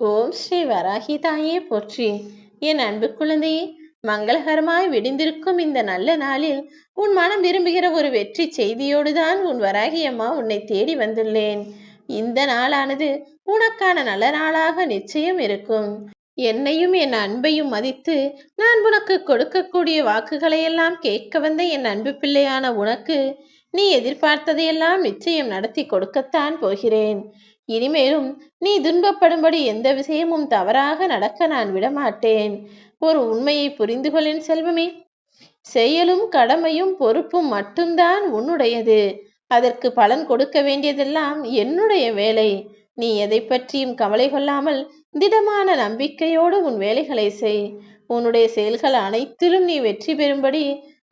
ஓம் ஸ்ரீ வராகி தாயே போற்றி. என் அன்பு குழந்தையே, மங்களகரமாய் விடிந்திருக்கும் இந்த நல்ல நாளில் உன் மனம் விரும்புகிற ஒரு வெற்றி செய்தியோடுதான் உன் வராகி அம்மா உன்னை தேடி வந்துள்ளேன். இந்த நாளானது உனக்கான நல்ல நாளாக நிச்சயம் இருக்கும். என்னையும் என் அன்பையும் மதித்து நான் உனக்கு கொடுக்கக்கூடிய வாக்குகளையெல்லாம் கேட்க வந்த என் அன்பு பிள்ளையான உனக்கு நீ எதிர்பார்த்ததையெல்லாம் நிச்சயம் நடத்தி கொடுக்கத்தான் போகிறேன். இனிமேலும் நீ துன்பப்படும்படி எந்த விஷயமும் தவறாக நடக்க நான் விடமாட்டேன். ஒரு உண்மையை புரிந்து கொள்ளின் செல்வமே. செயலும் கடமையும் பொறுப்பும் மட்டும்தான் உன்னுடையது. அதற்கு பலன் கொடுக்க வேண்டியதெல்லாம் என்னுடைய வேலை. நீ எதை பற்றியும் கவலை கொள்ளாமல் திடமான நம்பிக்கையோடு உன் வேலைகளை செய். உன்னுடைய செயல்கள் அனைத்திலும் நீ வெற்றி பெறும்படி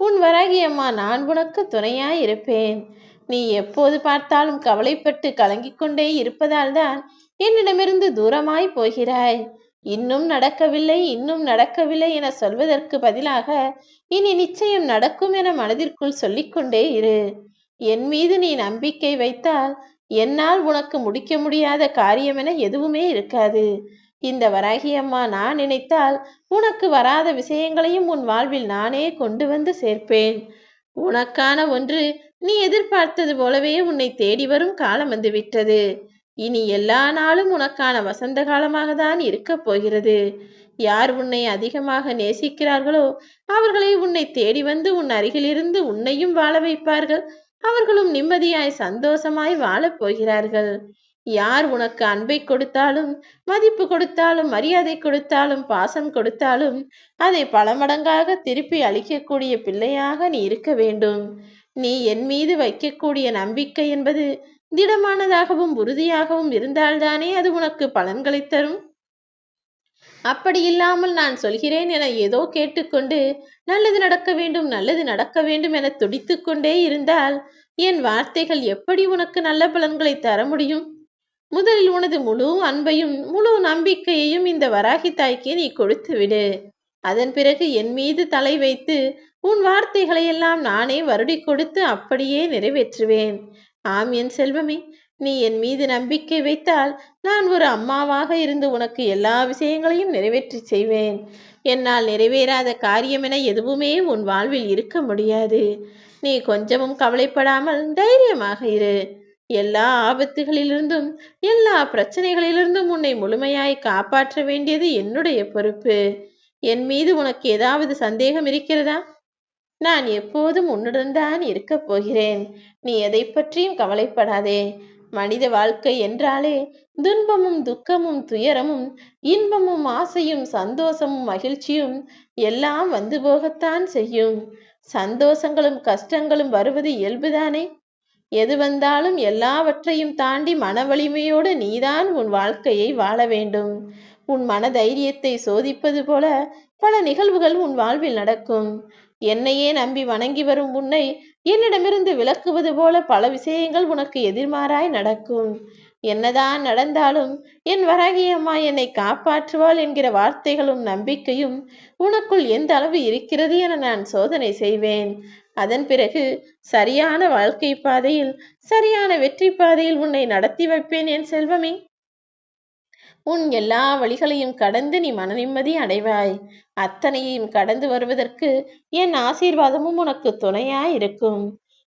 உன் வராகி அம்மா நான் உனக்கு துணையாய் இருப்பேன். நீ எப்போது பார்த்தாலும் கவலைப்பட்டு கலங்கிக் கொண்டே இருப்பதால் தான் என்னிடமிருந்து தூரமாய் போகிறாய். இன்னும் நடக்கவில்லை, இன்னும் நடக்கவில்லை என சொல்வதற்கு பதிலாக இனி நிச்சயம் நடக்கும் என மனதிற்குள் சொல்லிக்கொண்டே இரு. என் மீது நீ நம்பிக்கை வைத்தால் என்னால் உனக்கு முடிக்க முடியாத காரியம் என எதுவுமே இருக்காது. இந்த வராகி அம்மா நான் நினைத்தால் உனக்கு வராத விஷயங்களையும் உன் வாழ்வில் நானே கொண்டு வந்து சேர்ப்பேன். உனக்கான ஒன்று நீ எதிர்பார்த்தது போலவே உன்னை தேடி வரும் காலம் வந்துவிட்டது. இனி எல்லா நாளும் உனக்கான வசந்த காலமாக தான் இருக்கப் போகிறது. யார் உன்னை அதிகமாக நேசிக்கிறார்களோ அவர்களை உன்னை தேடி வந்து உன் அருகிலிருந்து உன்னையும் வாழ வைப்பார்கள். அவர்களும் நிம்மதியாய் சந்தோஷமாய் வாழப் போகிறார்கள். யார் உனக்கு அன்பை கொடுத்தாலும், மதிப்பு கொடுத்தாலும், மரியாதை கொடுத்தாலும், பாசம் கொடுத்தாலும் அதை பல மடங்காக திருப்பி அளிக்கக்கூடிய பிள்ளையாக நீ இருக்க வேண்டும். நீ என் மீது வைக்கக்கூடிய நம்பிக்கை என்பது திடமானதாகவும் உறுதியாகவும் இருந்தால்தானே அது உனக்கு பலன்களை தரும். அப்படி இல்லாமல் நான் சொல்கிறேன் என ஏதோ கேட்டுக்கொண்டு நல்லது நடக்க வேண்டும், நல்லது நடக்க வேண்டும் என துடித்து கொண்டே இருந்தால் என் வார்த்தைகள் எப்படி உனக்கு நல்ல பலன்களை தர முடியும்? முதலில் உனது முழு அன்பையும் முழு நம்பிக்கையையும் இந்த வராகி தாய்க்கு நீ கொடுத்து விடு. அதன் பிறகு என் மீது தலை வைத்து உன் வார்த்தைகளை எல்லாம் நானே வருடி கொடுத்து அப்படியே நிறைவேற்றுவேன். ஆம் என் செல்வமே, நீ என் மீது நம்பிக்கை வைத்தால் நான் ஒரு அம்மாவாக இருந்து உனக்கு எல்லா விஷயங்களையும் நிறைவேற்றி செய்வேன். என்னால் நிறைவேறாத காரியம் என எதுவுமே உன் வாழ்வில் இருக்க முடியாது. நீ கொஞ்சமும் கவலைப்படாமல் தைரியமாக இரு. எல்லா ஆபத்துகளிலிருந்தும் எல்லா பிரச்சனைகளிலிருந்தும் உன்னை முழுமையாய் காப்பாற்ற வேண்டியது என்னுடைய பொறுப்பு. என் மீது உனக்கு ஏதாவது சந்தேகம் இருக்கிறதா? நான் எப்போதும் உன்னுடன் தான் இருக்கப் போகிறேன். நீ எதை பற்றியும் கவலைப்படாதே. மனித வாழ்க்கை என்றாலே துன்பமும் துக்கமும் துயரமும் இன்பமும் ஆசையும் சந்தோஷமும் மகிழ்ச்சியும் எல்லாம் வந்து போகத்தான் செய்யும். சந்தோஷங்களும் கஷ்டங்களும் வருவது இயல்புதானே. எது வந்தாலும் எல்லாவற்றையும் தாண்டி மன வலிமையோடு நீதான் உன் வாழ்க்கையை வாழ வேண்டும். உன் மன தைரியத்தை சோதிப்பது போல பல நிகழ்வுகள் உன் வாழ்வில் நடக்கும். என்னையே நம்பி வணங்கி வரும் உன்னை என்னிடமிருந்து விலக்குவது போல பல விஷயங்கள் உனக்கு எதிர்மாறாய் நடக்கும். என்னதான் நடந்தாலும் என் வராகி அம்மா என்னை காப்பாற்றுவாள் என்கிற வார்த்தைகளும் நம்பிக்கையும் உனக்குள் எந்த அளவு இருக்கிறது என நான் சோதனை செய்வேன். அதன் பிறகு சரியான வாழ்க்கை பாதையில், சரியான வெற்றி பாதையில் உன்னை நடத்தி வைப்பேன் என் செல்வமே. உன் எல்லா வழிகளையும் கடந்து நீ மன நிம்மதி அடைவாய். அத்தனையும் கடந்து வருவதற்கு என் ஆசீர்வாதமும் உனக்கு துணையாய் இருக்கும்.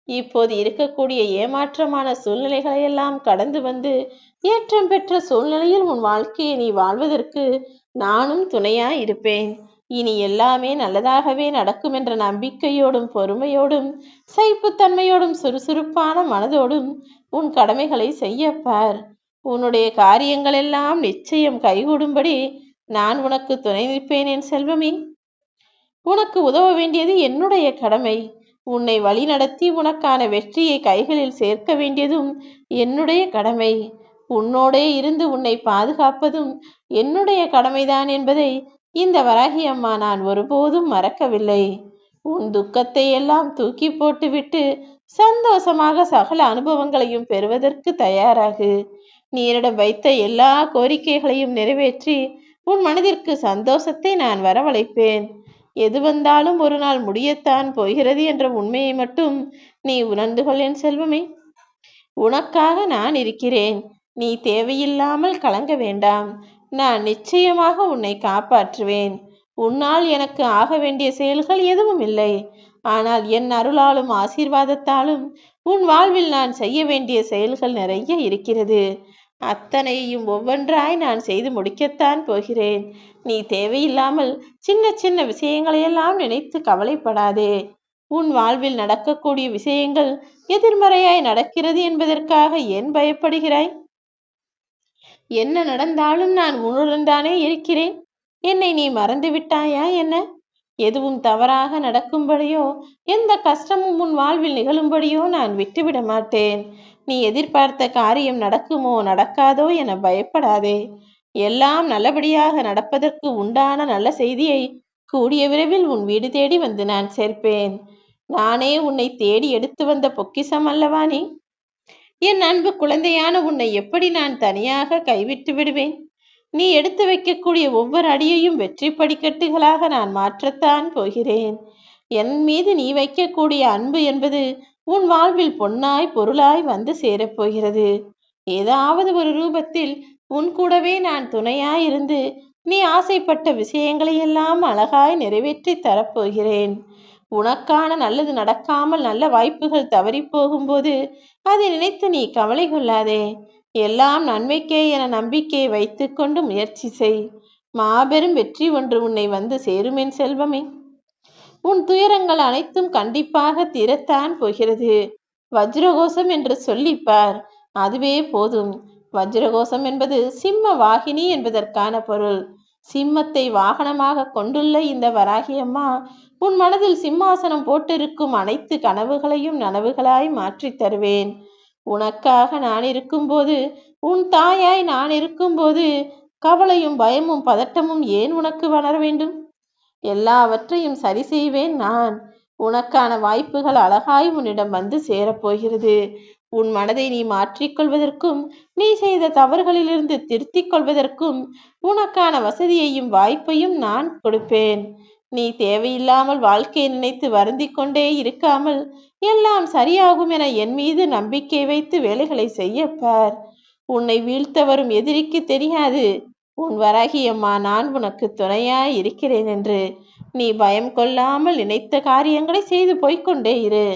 இப்போது இருக்கக்கூடிய ஏமாற்றமான சூழ்நிலைகளை எல்லாம் கடந்து வந்து ஏற்றம் பெற்ற சூழ்நிலையில் உன் வாழ்க்கையை நீ வாழ்வதற்கு நானும் துணையாய் இருப்பேன். இனி எல்லாமே நல்லதாகவே நடக்கும் என்ற நம்பிக்கையோடும் பொறுமையோடும் சைப்புத்தன்மையோடும் சுறுசுறுப்பான மனதோடும் உன் கடமைகளை செய்யப்பார். உன்னுடைய காரியங்கள் எல்லாம் நிச்சயம் கைகூடும்படி நான் உனக்கு துணை நிற்பேன் என் செல்வமே. உனக்கு உதவ வேண்டியது என்னுடைய கடமை. உன்னை வழி நடத்தி உனக்கான வெற்றியை கைகளில் சேர்க்க வேண்டியதும் என்னுடைய கடமை. உன்னோடே இருந்து உன்னை பாதுகாப்பதும் என்னுடைய கடமைதான் என்பதை இந்த வராகி அம்மா நான் ஒருபோதும் மறக்கவில்லை. உன் துக்கத்தை எல்லாம் தூக்கி போட்டுவிட்டு சந்தோஷமாக சகல அனுபவங்களையும் பெறுவதற்கு தயாராகு. நீ என்னிடம் வைத்த எல்லா கோரிக்கைகளையும் நிறைவேற்றி உன் மனதிற்கு சந்தோஷத்தை நான் வரவழைப்பேன். எது வந்தாலும் ஒரு நாள் முடியத்தான் போகிறது என்ற உண்மையை மட்டும் நீ உணர்ந்து கொள் என் செல்வமே. உனக்காக நான் இருக்கிறேன். நீ தேவையில்லாமல் கலங்க வேண்டாம். நான் நிச்சயமாக உன்னை காப்பாற்றுவேன். உன்னால் எனக்கு ஆக வேண்டிய செயல்கள் எதுவும் இல்லை. ஆனால் என் அருளாலும் ஆசீர்வாதத்தாலும் உன் வாழ்வில் நான் செய்ய வேண்டிய செயல்கள் நிறைய இருக்கிறது. அத்தனையும் ஒவ்வொன்றாய் நான் செய்து முடிக்கத்தான் போகிறேன். நீ தேவையில்லாமல் சின்ன சின்ன விஷயங்களையெல்லாம் நினைத்து கவலைப்படாதே. உன் வாழ்வில் நடக்கக்கூடிய விஷயங்கள் எதிர்மறையாய் நடக்கிறது என்பதற்காக ஏன் பயப்படுகிறாய்? என்ன நடந்தாலும் நான் உன்னுடன் தானே இருக்கிறேன். என்னை நீ மறந்து விட்டாயா என்ன? எதுவும் தவறாக நடக்கும்படியோ, எந்த கஷ்டமும் உன் வாழ்வில் நிகழும்படியோ நான் விட்டுவிட மாட்டேன். நீ எதிர்பார்த்த காரியம் நடக்குமோ நடக்காதோ என பயப்படாதே. எல்லாம் நல்லபடியாக நடப்பதற்கு உண்டான நல்ல செய்தியை கூடிய விரைவில் உன் வீடு தேடி வந்து நான் சேர்ப்பேன். நானே உன்னை தேடி எடுத்து வந்த பொக்கிஷம் அல்லவா நீ? என் அன்பு குழந்தையான உன்னை எப்படி நான் தனியாக கைவிட்டு விடுவேன்? நீ எடுத்து வைக்கக்கூடிய ஒவ்வொரு அடியையும் வெற்றி படிக்கட்டுகளாக நான் மாற்றத்தான் போகிறேன். என் மீது நீ வைக்கக்கூடிய அன்பு என்பது உன் வாழ்வில் பொன்னாய் பொருளாய் வந்து சேரப்போகிறது. ஏதாவது ஒரு ரூபத்தில் உன் கூடவே நான் துணையாய் இருந்து நீ ஆசைப்பட்ட விஷயங்களை எல்லாம் அழகாய் நிறைவேற்றி தரப்போகிறேன். உனக்கான நல்லது நடக்காமல் நல்ல வாய்ப்புகள் தவறி போகும்போது அதை நினைத்து நீ கவலை கொள்ளாதே. எல்லாம் நன்மைக்கே என நம்பிக்கையை வைத்துக்கொண்டு முயற்சி செய். மாபெரும் வெற்றி ஒன்று உன்னை வந்து சேருமென் செல்வமே. உன் துயரங்கள் அனைத்தும் கண்டிப்பாக தீரத்தான் போகிறது. வஜ்ரகோஷம் என்று சொல்லிப்பார், அதுவே போதும். வஜ்ரகோஷம் என்பது சிம்ம வாகினி என்பதற்கான பொருள். சிம்மத்தை வாகனமாக கொண்டுள்ள இந்த வராகியம்மா உன் மனதில் சிம்மாசனம் போட்டிருக்கும் அனைத்து கனவுகளையும் நனவுகளாய் மாற்றி தருவேன். உனக்காக நான் இருக்கும்போது, உன் தாயாய் நான் இருக்கும்போது கவலையும் பயமும் பதட்டமும் ஏன் உனக்கு வளர வேண்டும்? எல்லாவற்றையும் சரி செய்வேன் நான். உனக்கான வாய்ப்புகள் அழகாய் உன்னிடம் வந்து சேரப்போகிறது. உன் மனதை நீ மாற்றிக்கொள்வதற்கும் நீ செய்த தவறுகளிலிருந்து திருத்திக் கொள்வதற்கும் உனக்கான வசதியையும் வாய்ப்பையும் நான் கொடுப்பேன். நீ தேவையில்லாமல் வாழ்க்கையை நினைத்து வருந்திக் கொண்டே இருக்காமல் எல்லாம் சரியாகும் என என் மீது நம்பிக்கை வைத்து வேலைகளை செய்யப்பார். உன்னை வீழ்த்த வரும் எதிரிக்கு தெரியாது உன் வராகியம்மா நான் உனக்கு துணையாய் இருக்கிறேன் என்று. நீ பயம் கொள்ளாமல் நினைத்த காரியங்களை செய்து போய்கொண்டே இரு.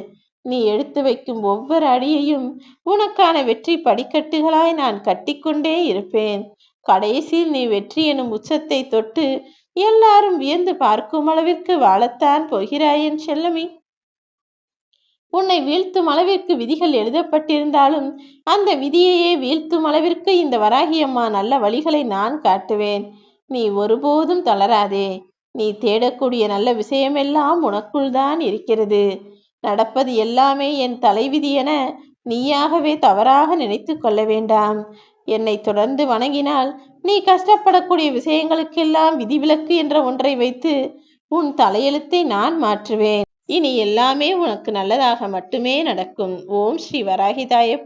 நீ எடுத்து வைக்கும் ஒவ்வொரு அடியையும் உனக்கான வெற்றி படிக்கட்டுகளாய் நான் கட்டிக்கொண்டே இருப்பேன். கடைசியில் நீ வெற்றி எனும் உச்சத்தை தொட்டு எல்லாரும் வியந்து பார்க்கும் அளவிற்கு வாழத்தான் போகிறாய் என் செல்லமே. உன்னை வீழ்த்தும் அளவிற்கு விதிகள் எழுதப்பட்டிருந்தாலும் அந்த விதியையே வீழ்த்தும் அளவிற்கு இந்த வராகியம்மா நல்ல வழிகளை நான் காட்டுவேன். நீ ஒருபோதும் தளராதே. நீ தேடக்கூடிய நல்ல விஷயமெல்லாம் உனக்குள் தான் இருக்கிறது. நடப்பது எல்லாமே என் தலைவிதி என நீயாகவே தவறாக நினைத்து கொள்ள வேண்டாம். என்னை தொடர்ந்து வணங்கினால் நீ கஷ்டப்படக்கூடிய விஷயங்களுக்கெல்லாம் விதிவிலக்கு என்ற ஒன்றை வைத்து உன் தலையெழுத்தை நான் மாற்றுவேன். இனி எல்லாமே உனக்கு நல்லதாக மட்டுமே நடக்கும். ஓம் ஸ்ரீ வராகிதாய